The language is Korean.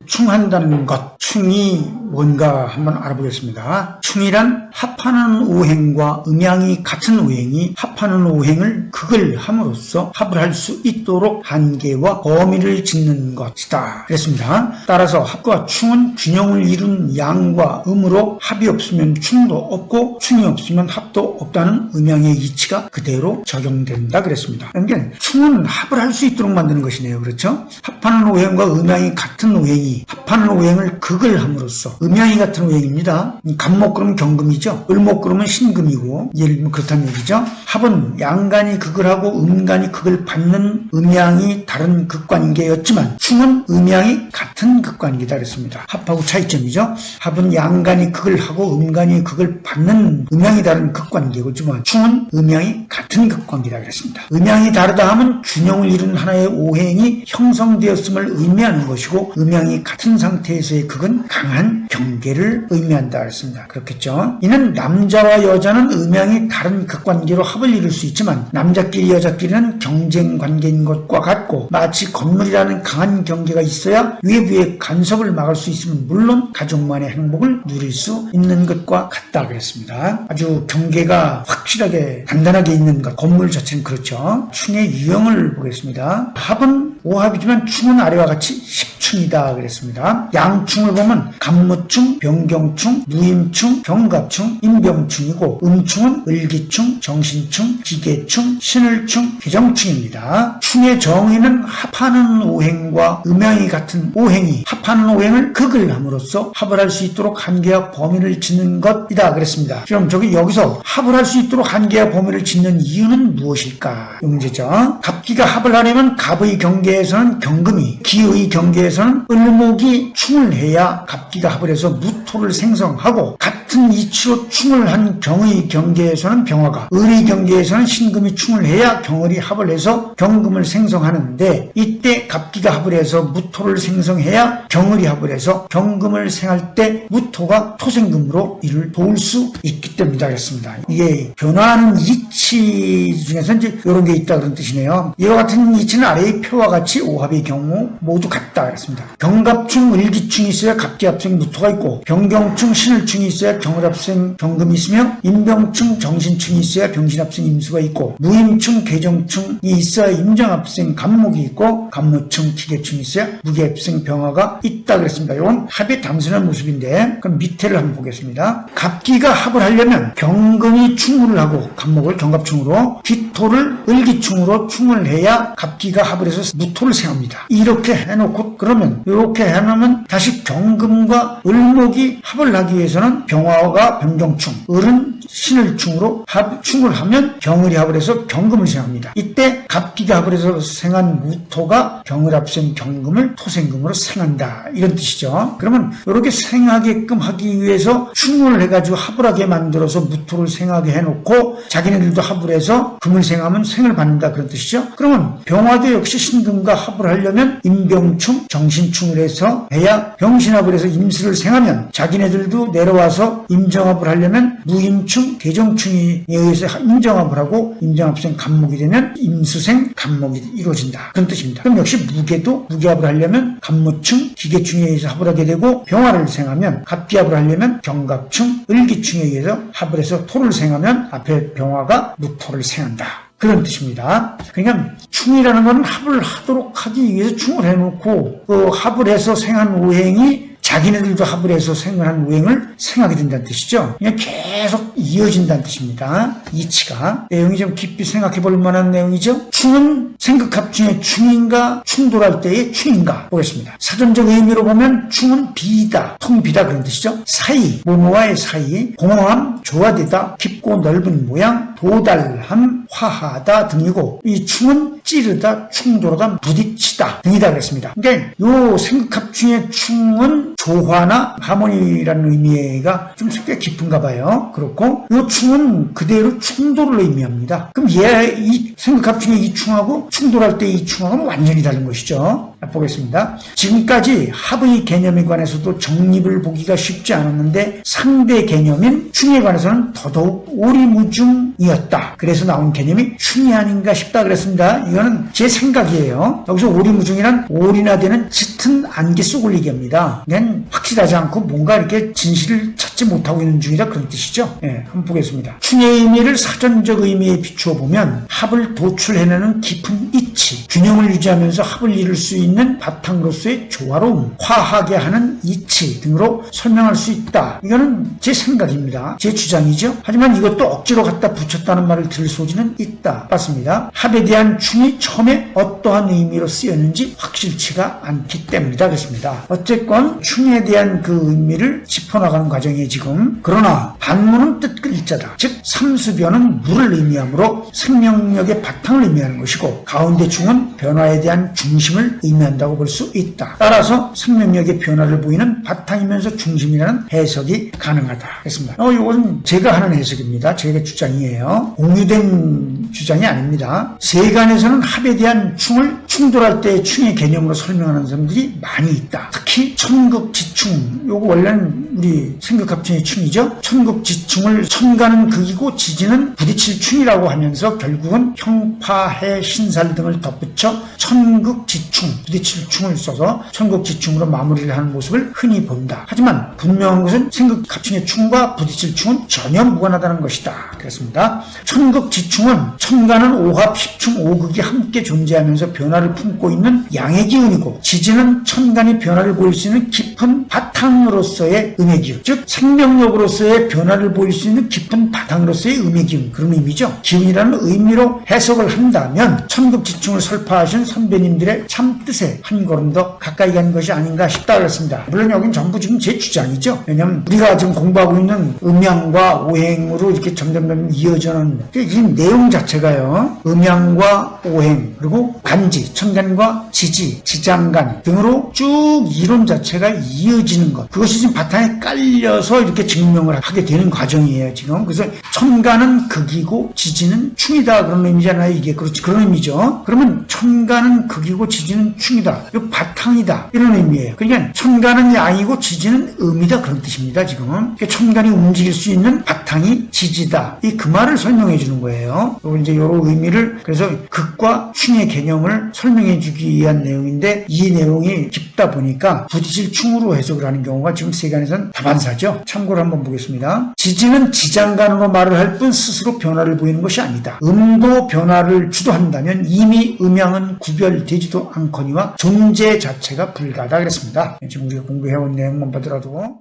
충한다는 것, 충이 뭔가 한번 알아보겠습니다. 충이란 합하는 오행과 음양이 같은 오행이 합하는 오행을 극을 함으로써 합을 할 수 있도록 한계와 범위를 짓는 것이다 그랬습니다. 따라서 합과 충은 균형을 이룬 양과 음으로 합이 없으면 충도 없고 충이 없으면 합도 없다는 음양의 이치가 그대로 적용된다 그랬습니다. 그러니까 충은 합을 할 수 있도록 만드는 것이네요. 그렇죠? 합하는 오행과 음양이 같은 오행이 합하는 오행을 극을 함으로써 음양이 같은 오행입니다. 간목 그러면 경금이죠. 을목 그러면 신금이고 예를 들면 그렇다는 얘기죠. 합은 양간이 극을 하고 음간이 극을 받는 음양이 다른 극관계였지만 충은 음양이 같은 극관계다 그랬습니다. 합하고 차이점이죠. 합은 양간이 극을 하고 음간이 극을 받는 음양이 다른 극관계지만 충은 음양이 같은 극관계다 그랬습니다. 음양이 다르다 하면 균형을 이룬 하나의 오행이 형성되었음을 의미하는 것이고 음양이 같은 상태에서의 극은 강한 경계를 의미한다 그랬습니다. 그렇겠죠. 이는 남자와 여자는 음양이 다른 극관계로 합을 이룰 수 있지만 남자끼리 여자끼리는 경쟁 관계인 것과 같고 마치 건물이라는 강한 경계가 있어야 외부의 간섭을 막을 수 있으면 물론 가족만의 행복을 누릴 수 있는 것과 같다 그랬습니다. 아주 경계가 확실하게 단단하게 있는 것, 건물 자체는 그렇죠. 충의 유형을 보겠습니다. 합은 오합이지만 충은 아래와 같이 10충이다 그랬습니다. 양충을 보면 간무충, 병경충, 무임충, 병갑충, 임병충이고 음충은 을기충, 정신충, 기계충, 신을충, 개정충입니다. 충의 정의는 합하는 오행과 음양이 같은 오행이 합하는 오행을 극을 함으로써 합을 할 수 있도록 한계와 범위를 짓는 것이다 그랬습니다. 그럼 여기서 합을 할 수 있도록 한계와 범위를 짓는 이유는 무엇일까? 이 문제죠. 갑기가 합을 하려면 갑의 경계에서는 경금이, 기의 경계에서는 을목이 충을 해야 갑기가 합을 해서 무토를 생성하고 같은 이치로 충을 한 경의 경계에서는 병화가, 을의 경계에서는 신금이 충을 해야 경을이 합을 해서 경금을 생성하는데 이때 갑기가 합을 해서 무토를 생성해야 경을이 합을 해서 경금을 생할 때 무토가 토생금으로 이를 도울 수 있기 때문이다 그랬습니다. 이게 변화하는 이치 중에서 이제 이런 게 있다 그런 뜻이네요. 이와 같은 이치는 아래의 표와 같이 오합의 경우 모두 같다 그랬습니다. 경갑충, 을기충이 있어야 갑기합생 무토가 있고 병경충, 신을충이 있어야 경을합생 경금이 있으며 임병충, 정신충이 있어야 병신합생 임수가 있고 무임충, 계정충이 있어야 임정합생 간목이 있고 간무충, 기계충이 있어야 무계합생 병화가 있다 그랬습니다. 이건 합의 단순한 모습인데 그럼 밑에를 한번 보겠습니다. 갑기가 합을 하려면 경금이 충을 하고 간목을 경갑충으로 기토를 을기충으로 충을 해야 갑기가 합을 해서 무토를 생합니다. 이렇게 해놓고 그러면 이렇게 해놓으면 다시 경금과 을목이 합을 하기 위해서는 병화가 병경충, 을은 신을충으로 충을 하면 경을이 합을 해서 경금을 생합니다. 이때 갑기가 합을 해서 생한 무토가 경을합생 경금을 토생금으로 생한다 이런 뜻이죠. 그러면 이렇게 생하게끔 하기 위해서 충을 해가지고 합을 하게 만들어서 무토를 생하게 해놓고 자기네들도 합을 해서 금을 생하면 생을 받는다 그런 뜻이죠. 그러면 병화도 역시 신금과 합을 하려면 임병충, 정신충을 해서 해야 병신합을 해서 임수를 생하면 자기네들도 내려와서 임정합을 하려면 무임충, 계정충에 의해서 임정합을 하고 임정합생 간목이 되면 임수생 간목이 이루어진다 그런 뜻입니다. 그럼 역시 무계도 무계합을 하려면 간무충, 기계충에 의해서 합을 하게 되고 병화를 생하면 갑기합을 하려면 경갑충, 을기충에 의해서 합을 해서 토를 생하면 앞에 병화가 무토를 생한다. 그런 뜻입니다. 그러니까 충이라는 건 합을 하도록 하기 위해서 충을 해놓고 그 합을 해서 생한 오행이 자기네들도 합을 해서 생각한 오행을 생하게 된다는 뜻이죠. 그냥 계속 이어진다는 뜻입니다. 이치가. 내용이 좀 깊이 생각해 볼 만한 내용이죠. 충은 생극합 중에 충인가 충돌할 때의 충인가 보겠습니다. 사전적 의미로 보면 충은 비다, 통비다 그런 뜻이죠. 사이, 뭐뭐와의 사이, 공허함, 조화되다, 깊고 넓은 모양, 도달함, 화하다 등이고 이 충은 찌르다, 충돌하다, 부딪히다 등이다 그랬습니다. 그러니까 요 생극합 중의 충은 조화나 하모니라는 의미의 의미가 좀 꽤 깊은가 봐요. 그렇고 이 충은 그대로 충돌을 의미합니다. 그럼 이 생극합충의 이 충하고 충돌할 때 이 충하고는 완전히 다른 것이죠. 보겠습니다. 지금까지 합의 개념에 관해서도 정립을 보기가 쉽지 않았는데 상대 개념인 충에 관해서는 더더욱 오리무중이었다. 그래서 나온 개념이 충이 아닌가 싶다 그랬습니다. 이거는 제 생각이에요. 여기서 오리무중이란 올인화 되는 짙은 안개 속을 얘기합니다. 그냥 확실하지 않고 뭔가 이렇게 진실을 찾지 못하고 있는 중이다 그런 뜻이죠. 한번 보겠습니다. 충의 의미를 사전적 의미에 비추어 보면 합을 도출해내는 깊은 이치, 균형을 유지하면서 합을 이룰 수 있는 바탕으로서의 조화로움, 화하게 하는 이치 등으로 설명할 수 있다. 이거는 제 생각입니다. 제 주장이죠. 하지만 이것도 억지로 갖다 붙였다는 말을 들을 소지는 있다. 맞습니다. 합에 대한 충이 처음에 어떠한 의미로 쓰였는지 확실치가 않기 때문이다. 그렇습니다. 어쨌건 충에 대한 그 의미를 짚어나가는 과정이에요 지금. 그러나 반문은 뜻글자다. 즉 삼수변은 물을 의미하므로 생명력의 바탕을 의미하는 것이고 가운데 충은 변화에 대한 중심을 의미한다고 볼 수 있다. 따라서 생명력의 변화를 보이는 바탕이면서 중심이라는 해석이 가능하다. 했습니다. 이건 제가 하는 해석입니다. 제가 주장이에요. 공유된 주장이 아닙니다. 세간에서는 합에 대한 충을 충돌할 때의 충의 개념으로 설명하는 사람들이 많이 있다. 특히 천극지충, 요거 원래는 우리 생극합충의 충이죠. 천극지충을 천가는 극이고 지지는 부딪힐 충이라고 하면서 결국은 형파해 신살 등을 덧붙여 천극지충, 부딪힐 충을 써서 천극지충으로 마무리를 하는 모습을 흔히 본다. 하지만 분명한 것은 생극합충의 충과 부딪힐 충은 전혀 무관하다는 것이다. 그렇습니다. 천극지충은 천가는 오합, 십충, 오극이 함께 존재하면서 변화를 품고 있는 양의 기운이고 지지는 천간이 변화를 보일 수 있는 깊은 바탕으로서의 음의 기운, 즉 생명력으로서의 변화를 보일 수 있는 깊은 바탕으로서의 음의 기운, 그런 의미죠. 기운이라는 의미로 해석을 한다면 천극지충을 설파하신 선배님들의 참뜻에 한 걸음 더 가까이 간 것이 아닌가 싶다 그랬습니다. 물론 여긴 전부 지금 제 주장이죠. 왜냐하면 우리가 지금 공부하고 있는 음양과 오행으로 이렇게 점점 이어지는 이 내용 자체가요. 음양과 오행 그리고 간지, 천간과 지지, 지장간 등으로 쭉 이론 자체가 이어지는 것. 그것이 지금 바탕에 깔려서 이렇게 증명을 하게 되는 과정이에요. 지금. 그래서 천간은 극이고 지지는 충이다 그런 의미잖아요. 이게 그렇지 그런 의미죠. 그러면 천간은 극이고 지지는 충이다. 이 바탕이다 이런 의미예요. 그러니까 천간은 양이고 지지는 음이다 그런 뜻입니다. 지금. 그러니까 천간이 움직일 수 있는 바탕이 지지다. 그 말을 설명해 주는 거예요. 이제 이런 의미를 그래서 극과 충의 개념을 설명해 주기 위한 내용인데 이 내용이 깊다 보니까 부딪힐 충으로 해석을 하는 경우가 지금 세간에서는 다반사죠. 참고로 한번 보겠습니다. 지지는 지장간으로 말을 할 뿐 스스로 변화를 보이는 것이 아니다. 음도 변화를 주도한다면 이미 음양은 구별되지도 않거니와 존재 자체가 불가하다 그랬습니다. 지금 우리가 공부해온 내용만 보더라도